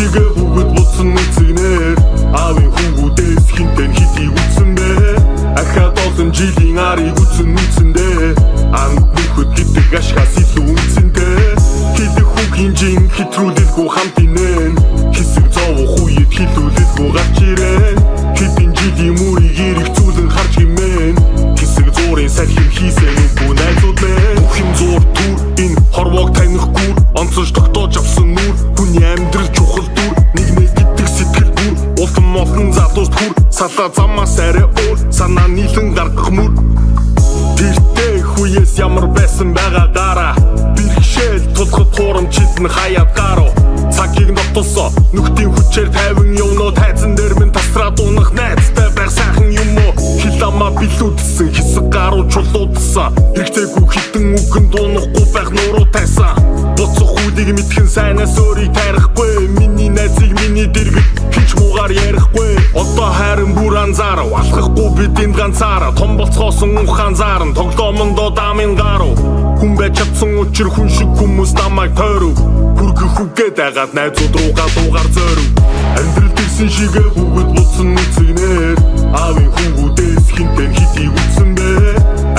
шигэ бүгд буцсан эцэгнэр аавын хүүгүүдээс хинтэн хитийг үтсэн бэ ахаад олон жилийн арыг үтсэн үтсэндээ анд нөхөд гэдэг ашгаас илүү үнцэнтэй хидэх хүүг хинжин хитрүүлэлгүй хамт инэн хэсэг зовох үед хилүүлэлгүй гарч ирэн хэдэн жилийн мөрийг эргэцүүлэн харж химэн хэсэг зуурын салхим хийсэн үгүй найзууд мэн бүх юм зуур түр энэ хорвоог танихгүй онцож тогтоож авсан нүр хүний амьдрал чухал дүр нэг гэдэг сэтгэл бүр улам олон залуус хүр салаа замаас арай өөр санаа нийлэн гаргах мөр тэртээ хүес ямар байсан байгаагаараа бэрхшээл тулхад хуурамчид нь хаяад гарав цагийг нотолсоо нүхтийн хүчээр тайван юмнууд хайцан дээр минь тасраад унах найзтай байх сайхан юм уу хил амаа билүүдсэн хэсэг гаруу чулуудсан хэрэгтэйгүй хитэн үгэн дуунахгүй байх нуруу тайсан буцах хүлийг мэдхэн сайнаас өөрийг тайрахгүй миний найзыг миний дэргэд хинч муугаар ярихгүй одоо хайрын бүр анзаарав алхахгүй бид энд ганцаараа том болцоосон ухаан заарн тоглоомондоо дамын гаруу хүн байж чадсан учир хүн шиг хүмүүс намайг тойров хүргэх үгээд агаад найзууд руугаа дуугаар зөөрөв амьдрал дэрсэн шигэ бүгд буцсан эцэгнэр аавын хүүгүүдээс хинтэн хитийг үтсэн бэ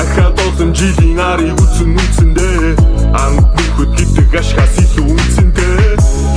ахаад олон жилийн арыг үтсэн үтсэндээ анд нөхөд гэдэг ашгаас илүү үнцэнтэй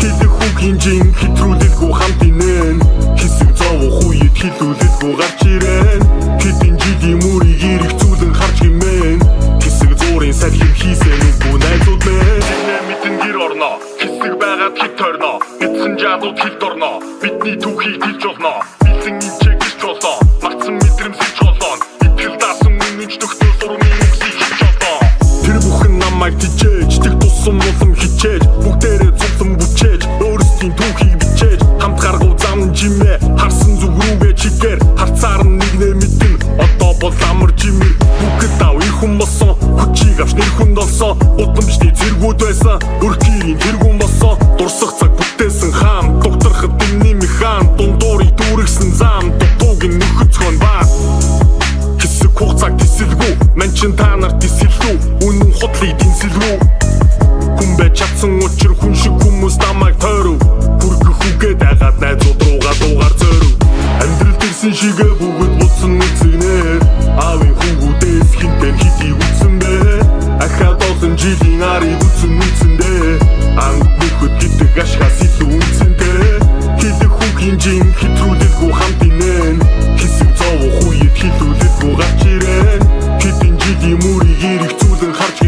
хидэх хүүг хинжин хитрүүлэлгүй хамт инэн хэсэг зовох үед хилүүлэлгүй гарч ирэн хэдэн жилийн мөрийг эргэцүүлэн харж химэн хэсэг зуурын салхим хийсэн үгүй найзууд мэн мэдэн гэр орно хэсэг байгаад хит тойрно мэдсэн жадууд хилд орно бидний түүхийг хэлж болно билэн инчээ гэрч болоо магтсан мэдрэмсэлж болоо итгэл даасан үнэнч төгтөө сурмын үгсийг хэлж болоо тэр бүхэн намайг тижээж тэг туссан улам хичээж бүгдээрээ цуглан бүчээж өөрсдийн түүхийг бичээж хамт гаргав зам жимээ харсан зүг рүүгээ чигээр харцаар нэгнээ мэдэн одоо бол амар жимэр бүгд дав их хүн болсон хүчийг авч нэр хүнд олсон удамчны зэргүүд байсан өрхийрийн тэргүүн болсон дурсах цаг бүтээсэн хаан докторхад дэмний механ дундуурыг дүүргсэн зам дутууг нь нөхөцгөн баа хэсэг хугацааг тисэлгүй манчин та нарт тисэлгүй үнэн худлыг дэнсэлгүй хүн байж чадсан учир хүн шиг хүмүүс намайг тойров хүргэх үгээд агаад найзууд руугаа дуугаар зөөрөв амьдрал дэрсэн шигэ бүгд буцсан эцэгнэр аавын хүүгүүдээс хинтэн хитийг үтсэн бэ ахаад олон жилийн арыг үтсэн үтсэндээ анд нөхөд гэдэг ашгаас илүү үнцэнтэй хидэх хүүг хинжин хитрүүлэлгүй хамт инэн хэсэг зовох үед хилүүлэлгүй гарч ирэн хэдэн жилийн мөрийг эргэцүүлэн харж